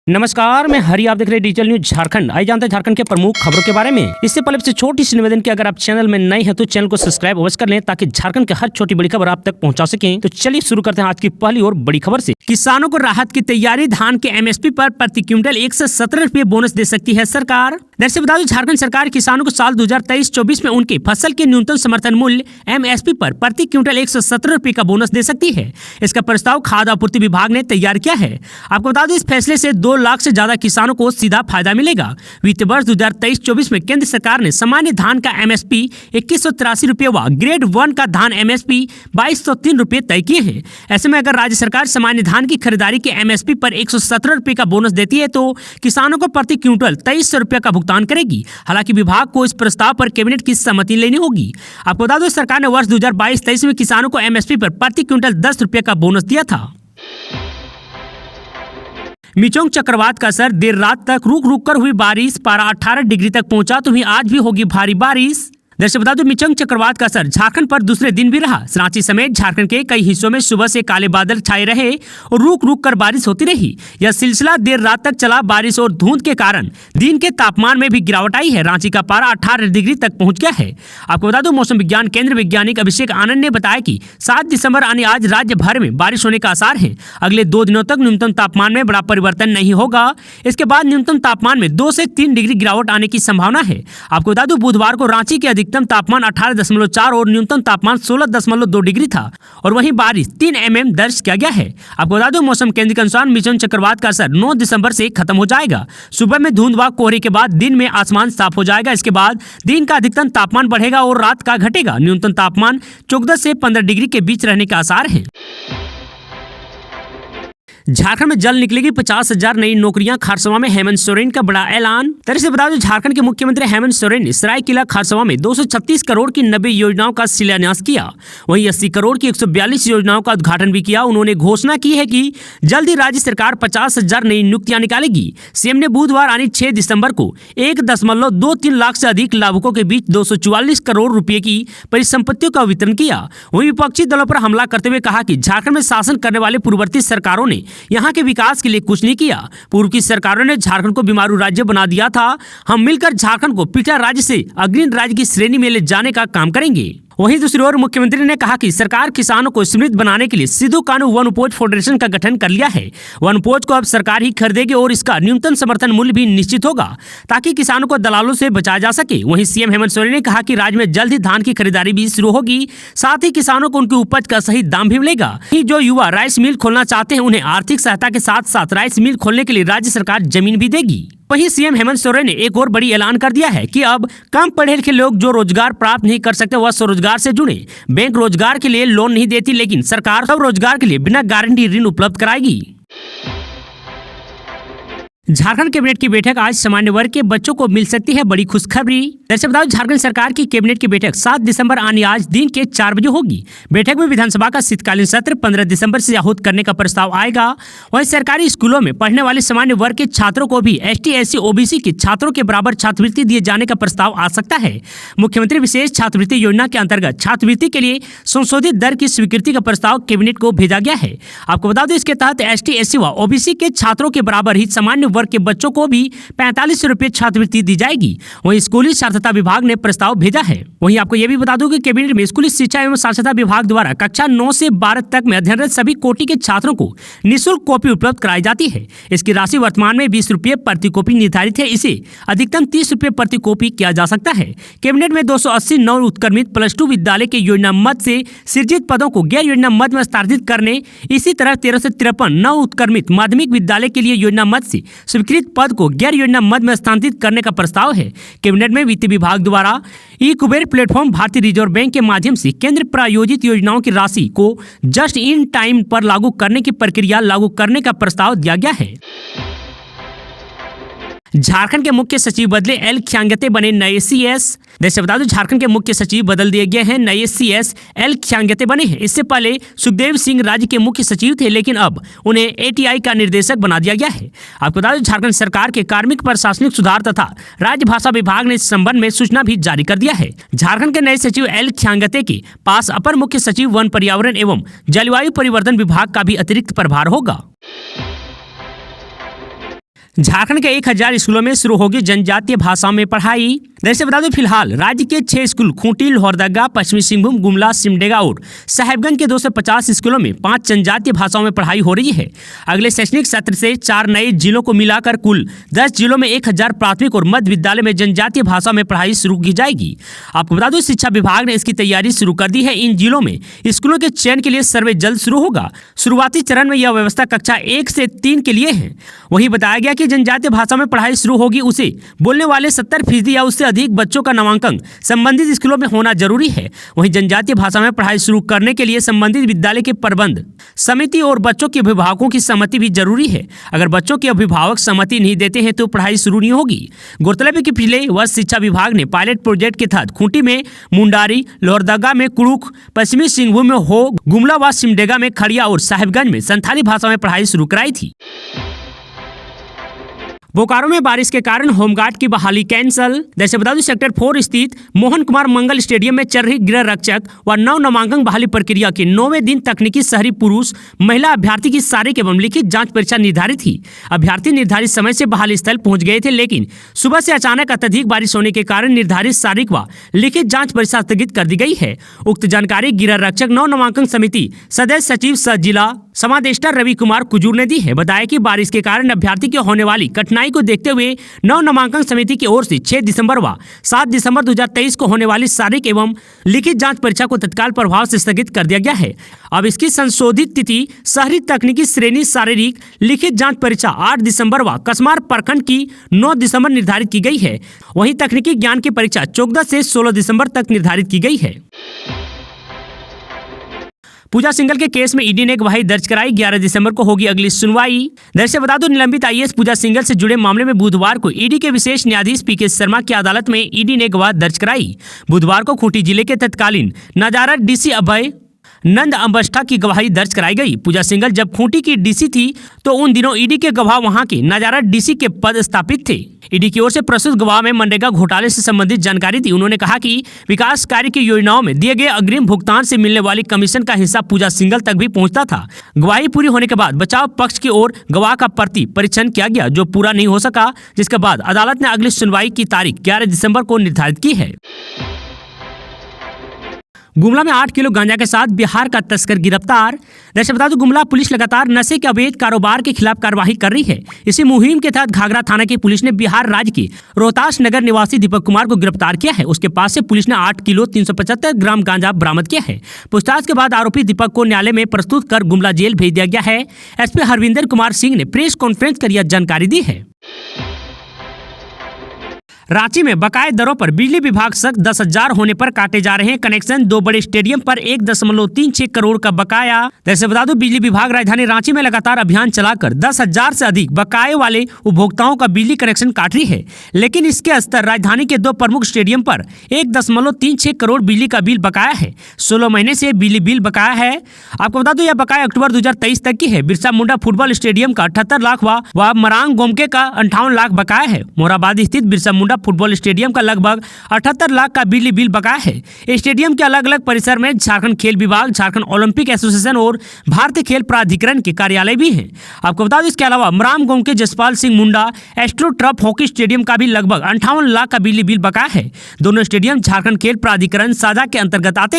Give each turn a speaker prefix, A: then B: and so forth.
A: नमस्कार, मैं हरी, आप देख रहे हैं डिजिटल न्यूज झारखंड। आइए जानते हैं झारखंड के प्रमुख खबरों के बारे में। इससे पहले से छोटी सी निवेदन की, अगर आप चैनल में नए हैं तो चैनल को सब्सक्राइब अवश्य कर लें ताकि झारखंड के हर छोटी बड़ी खबर आप तक पहुंचा सकें। तो चलिए शुरू करते हैं आज की पहली और बड़ी खबर से। किसानों को राहत की तैयारी, धान के MSP पर प्रति क्विंटल 117 रुपये बोनस दे सकती है सरकार। दरअसल बता दें, झारखंड सरकार किसानों को साल 2023-24 में उनके फसल के न्यूनतम समर्थन मूल्य MSP पर प्रति क्विंटल 117 रुपये का बोनस दे सकती है। इसका प्रस्ताव खाद्य आपूर्ति विभाग ने तैयार किया है। आपको बता दें, इस फैसले से 2 लाख से ज्यादा किसानों को सीधा फायदा मिलेगा। वित्त वर्ष 2023-24 में केंद्र सरकार ने सामान्य धान का MSP 2183 रुपये व ग्रेड 1 का धान MSP 2203 रुपये तय किए हैं। ऐसे में अगर राज्य सरकार सामान्य धान की खरीदारी के MSP पर 117 रुपये का बोनस देती है तो किसानों को प्रति क्विंटल 2300 रुपये का भुगतान करेगी। हालांकि विभाग को इस प्रस्ताव पर कैबिनेट की सहमति लेनी होगी। आपको बता दो, सरकार ने वर्ष 2022-23 में किसानों को MSP पर प्रति क्विंटल 10 रुपये का बोनस दिया था। मिचोंग चक्रवात का असर, देर रात तक रुक रुक कर हुई बारिश, पारा 18 डिग्री तक पहुंचा तो वहीं आज भी होगी भारी बारिश। दरअसल बता दो, मिचोंग चक्रवात का असर झारखंड पर दूसरे दिन भी रहा। रांची समेत झारखंड के कई हिस्सों में सुबह से काले बादल छाए रहे और रुक रुक कर बारिश होती रही। यह सिलसिला देर रात तक चला। बारिश और धुंध के कारण दिन के तापमान में भी गिरावट आई है। रांची का पारा 18 डिग्री तक पहुंच गया है। आपको बता दो, मौसम विज्ञान केंद्र वैज्ञानिक अभिषेक आनंद ने बताया कि 7 दिसंबर यानी आज राज्य भर में बारिश होने का आसार है। अगले 2 दिनों तक न्यूनतम तापमान में बड़ा परिवर्तन नहीं होगा। इसके बाद न्यूनतम तापमान में 2 से 3 डिग्री गिरावट आने की संभावना है। आपको बता दो, बुधवार को रांची के अधिकतम तापमान 18.4 और न्यूनतम तापमान 16.2 डिग्री था और वहीं बारिश 3 mm दर्ज किया गया है। आपको बता दो, मौसम केंद्र के अनुसार मिचोंग चक्रवात का असर 9 दिसंबर से खत्म हो जाएगा। सुबह में धुंध व कोहरे के बाद दिन में आसमान साफ हो जाएगा। इसके बाद दिन का अधिकतम तापमान बढ़ेगा और रात का घटेगा। न्यूनतम तापमान 14 से 15 डिग्री के बीच रहने के आसार हैं। झारखंड में जल्द निकलेगी 50,000 नई नौकरियां, खारसवा में हेमंत सोरेन का बड़ा ऐलान। दरअसल बता दें, झारखंड के मुख्यमंत्री हेमंत सोरेन ने सरायकेला खारसवा में 236 करोड़ की 90 योजनाओं का शिलान्यास किया। वहीं 80 करोड़ की 142 योजनाओं का उद्घाटन भी किया। उन्होंने घोषणा की है कि जल्द ही राज्य सरकार 50,000 नई नियुक्तियां निकालेगी। सीएम ने बुधवार यानी 6 दिसंबर को 1.23 लाख से अधिक लाभुकों के बीच 244 करोड़ रुपए की परिसंपत्तियों का वितरण किया। वहीं विपक्षी दलों पर हमला करते हुए कहा कि झारखंड में शासन करने वाले पूर्ववर्ती सरकारों ने यहाँ के विकास के लिए कुछ नहीं किया। पूर्व की सरकारों ने झारखंड को बीमारू राज्य बना दिया था। हम मिलकर झारखंड को पिछड़ा राज्य से अग्रणी राज्य की श्रेणी में ले जाने का काम करेंगे। वहीं दूसरी ओर मुख्यमंत्री ने कहा कि सरकार किसानों को समृद्ध बनाने के लिए सिद्धू कान्हू वन उपज फेडरेशन का गठन कर लिया है। वन उपज को अब सरकार ही खरीदेगी और इसका न्यूनतम समर्थन मूल्य भी निश्चित होगा ताकि किसानों को दलालों से बचाया जा सके। वहीं सीएम हेमंत सोरेन ने कहा कि राज्य में जल्द ही धान की खरीदारी भी शुरू होगी, साथ ही किसानों को उनकी उपज का सही दाम भी मिलेगा। जो युवा राइस मिल खोलना चाहते हैं उन्हें आर्थिक सहायता के साथ साथ राइस मिल खोलने के लिए राज्य सरकार जमीन भी देगी। वहीं सीएम हेमंत सोरेन ने एक और बड़ी ऐलान कर दिया है कि अब कम पढ़े लिखे लोग जो रोजगार प्राप्त नहीं कर सकते वह स्वरोजगार से जुड़े। बैंक रोजगार के लिए लोन नहीं देती, लेकिन सरकार सब रोजगार के लिए बिना गारंटी ऋण उपलब्ध कराएगी। झारखंड कैबिनेट की बैठक आज सामान्य वर्ग के बच्चों को मिल सकती है बड़ी खुशखबरी। दरअसल बताओ, झारखंड सरकार की कैबिनेट की बैठक 7 दिसंबर यानी आज दिन के 4 बजे होगी। बैठक में विधानसभा का शीतकालीन सत्र 15 दिसंबर से आहूत करने का प्रस्ताव आएगा। वहीं सरकारी स्कूलों में पढ़ने वाले सामान्य वर्ग के छात्रों को भी ST SC OBC के छात्रों के बराबर छात्रवृत्ति दिए जाने का प्रस्ताव आ सकता है। मुख्यमंत्री विशेष छात्रवृत्ति योजना के अंतर्गत छात्रवृत्ति के लिए संशोधित दर की स्वीकृति का प्रस्ताव कैबिनेट को भेजा गया है। आपको बता दें, इसके तहत ST SC व OBC के छात्रों के बराबर ही सामान्य वर्ग के बच्चों को भी 45 रुपये छात्रवृत्ति दी जाएगी। वहीं स्कूली साक्षरता विभाग ने प्रस्ताव भेजा है। वहीं आपको यह भी बता दूं कि कैबिनेट में स्कूली शिक्षा एवं साक्षरता विभाग द्वारा कक्षा 9 से 12 तक में अध्ययनरत सभी कोटि के छात्रों को निःशुल्क कॉपी उपलब्ध कराई जाती है। इसकी राशि वर्तमान में 20 रुपये प्रति कॉपी निर्धारित है। इसे अधिकतम 30 रुपये प्रति कॉपी किया जा सकता है। कैबिनेट में 280 नव उत्क्रमित +2 विद्यालय के योजना मद से सृजित पदों को गैर योजना मद में स्थानांतरित करने, इसी तरह 13 से 53 नव उत्क्रमित माध्यमिक विद्यालय के लिए योजना मद से स्वीकृत पद को गैर योजना मद में स्थानांतरित करने का प्रस्ताव है। कैबिनेट में वित्त विभाग द्वारा ई-कुबेर प्लेटफॉर्म भारतीय रिजर्व बैंक के माध्यम से केंद्र प्रायोजित योजनाओं की राशि को जस्ट इन टाइम पर लागू करने की प्रक्रिया लागू करने का प्रस्ताव दिया गया है। झारखंड के मुख्य सचिव बदले, एल खियांगते बने नए CS। जैसे बता दो, झारखंड के मुख्य सचिव बदल दिए गए हैं, नए CS एल खियांगते बने हैं। इससे पहले सुखदेव सिंह राज्य के मुख्य सचिव थे, लेकिन अब उन्हें ATI का निर्देशक बना दिया गया है। आपको बता दें, झारखंड सरकार के कार्मिक प्रशासनिक सुधार तथा राज्य भाषा विभाग ने इस संबंध में सूचना भी जारी कर दिया है। झारखंड के नए सचिव एल खियांगते के पास अपर मुख्य सचिव वन, पर्यावरण एवं जलवायु परिवर्तन विभाग का भी अतिरिक्त प्रभार होगा। झारखंड के 1000 स्कूलों में शुरू होगी जनजातीय भाषाओं में पढ़ाई। जैसे बता दें फिलहाल राज्य के 6 स्कूल खूंटी, लोहरदगा, पश्चिमी सिंहभूम, गुमला, सिमडेगा और साहेबगंज के 250 स्कूलों में 5 जनजातीय भाषाओं में पढ़ाई हो रही है। अगले शैक्षणिक सत्र से 4 नए जिलों को मिलाकर कुल 10 जिलों में 1000 प्राथमिक और मध्य विद्यालय में जनजातीय भाषा में पढ़ाई शुरू की जाएगी। आपको बता दें शिक्षा विभाग ने इसकी तैयारी शुरू कर दी है। इन जिलों में स्कूलों के चयन के लिए सर्वे जल्द शुरू होगा। शुरुआती चरण में यह व्यवस्था कक्षा 1 से 3 के लिए है। वहीं बताया गया कि जनजातीय भाषा में पढ़ाई शुरू होगी उसे बोलने वाले 70% या उससे अधिक बच्चों का नामांकन संबंधित स्कूलों में होना जरूरी है। वहीं जनजातीय भाषा में पढ़ाई शुरू करने के लिए संबंधित विद्यालय के प्रबंध समिति और बच्चों के अभिभावकों की सहमति भी जरूरी है। अगर बच्चों के अभिभावक सहमति नहीं देते हैं तो पढ़ाई शुरू नहीं होगी। गौरतलब है कि पिछले वर्ष शिक्षा विभाग ने पायलट प्रोजेक्ट के तहत खूंटी में मुंडारी, लोहरदगा में कुड़ुख, पश्चिमी सिंहभूम में हो, गुमला व सिमडेगा में खड़िया और साहेबगंज में संथाली भाषा में पढ़ाई शुरू कराई थी। बोकारो में बारिश के कारण होमगार्ड की बहाली कैंसल। जैसे बता दें सेक्टर 4 स्थित मोहन कुमार मंगल स्टेडियम में चल रही गृह रक्षक व नव नामांकन बहाली प्रक्रिया के 9वें दिन तकनीकी शहरी पुरुष महिला अभ्यर्थी की शारीरिक एवं लिखित जांच परीक्षा निर्धारित थी। अभ्यर्थी निर्धारित समय से बहाली स्थल पहुंच गए थे, लेकिन सुबह से अचानक अत्यधिक बारिश होने के कारण निर्धारित शारीरिक व लिखित जाँच परीक्षा स्थगित कर दी गई है। उक्त जानकारी गृह रक्षक नव नामांकन समिति सदस्य सचिव सह जिला समादेष्टा रवि कुमार कुजूर ने दी है। बताया कि बारिश के कारण अभ्यर्थी की होने वाली कठिनाई को देखते हुए नव नामांकन समिति की ओर से 6 दिसंबर व 7 दिसंबर 2023 को होने वाली शारीरिक एवं लिखित जांच परीक्षा को तत्काल प्रभाव से स्थगित कर दिया गया है। अब इसकी संशोधित तिथि शहरी तकनीकी श्रेणी शारीरिक लिखित जांच परीक्षा 8 दिसंबर व कसमार प्रखंड की 9 दिसंबर निर्धारित की गई है। वहीं तकनीकी ज्ञान की परीक्षा 14 से 16 दिसंबर तक निर्धारित की गई है। पूजा सिंघल के केस में ईडी ने गवाही दर्ज कराई। 11 दिसंबर को होगी अगली सुनवाई। दरअसल बता दो निलंबित आईएएस पूजा सिंघल से जुड़े मामले में बुधवार को ईडी के विशेष न्यायाधीश पीके शर्मा की अदालत में ईडी ने गवाही दर्ज कराई। बुधवार को खूंटी जिले के तत्कालीन नजारा डीसी अभय नंद अम्बष्टा की गवाही दर्ज कराई गई। पूजा सिंघल जब खूंटी की डीसी थी तो उन दिनों ईडी के गवाह वहां के नजारा डीसी के पद स्थापित थे। ईडी की ओर से प्रस्तुत गवाह में मनरेगा घोटाले से संबंधित जानकारी थी। उन्होंने कहा कि विकास कार्य की योजनाओं में दिए गए अग्रिम भुगतान से मिलने वाली कमीशन का हिस्सा पूजा सिंघल तक भी पहुंचता था। गवाही पूरी होने के बाद बचाव पक्ष की ओर गवाह का प्रति परीक्षण किया गया, जो पूरा नहीं हो सका, जिसके बाद अदालत ने अगली सुनवाई की तारीख 11 दिसंबर को निर्धारित की है। गुमला में 8 किलो गांजा के साथ बिहार का तस्कर गिरफ्तार। दरअसल बता दूं गुमला पुलिस लगातार नशे के अवैध कारोबार के खिलाफ कार्रवाई कर रही है। इसी मुहिम के तहत घाघरा थाना की पुलिस ने बिहार राज्य के रोहतास नगर निवासी दीपक कुमार को गिरफ्तार किया है। उसके पास से पुलिस ने 8 किलो 375 ग्राम गांजा बरामद किया है। पूछताछ के बाद आरोपी दीपक को न्यायालय में प्रस्तुत कर गुमला जेल भेज दिया गया है। एसपी हरविंदर कुमार सिंह ने प्रेस कॉन्फ्रेंस कर यह जानकारी दी है। रांची में बकाये दरों पर बिजली विभाग सख्त 10,000 होने पर काटे जा रहे हैं कनेक्शन। 2 बड़े स्टेडियम पर 1.36 करोड़ का बकाया। जैसे बता दो बिजली विभाग राजधानी रांची में लगातार अभियान चलाकर 10,000 से अधिक बकाये वाले उपभोक्ताओं का बिजली कनेक्शन काट रही है, लेकिन इसके स्तर राजधानी के 2 प्रमुख स्टेडियम पर 1.36 करोड़ बिजली का बिल बकाया है। 16 महीने से बिजली बिल बकाया है। आपको बता दो यह बकाया अक्टूबर 2023 तक की है। बिरसा मुंडा फुटबॉल स्टेडियम का 78 लाख व मरांग गोमके का 58 लाख बकाया है। मोराबादी स्थित बिरसा मुंडा फुटबॉल स्टेडियम का लगभग 78 लाख का बिजली बिल बकाया है। स्टेडियम के अलग अलग परिसर में झारखंड खेल विभाग, झारखंड ओलंपिक एसोसिएशन और भारतीय खेल प्राधिकरण के कार्यालय भी हैं। आपको बता दें इसके अलावा मराम गांव के Jaspal Singh Munda astro turf hockey stadium का भी लगभग 58 लाख का बिजली बिल बकाया है। दोनों स्टेडियम झारखंड खेल प्राधिकरण साझा के अंतर्गत आते हैं।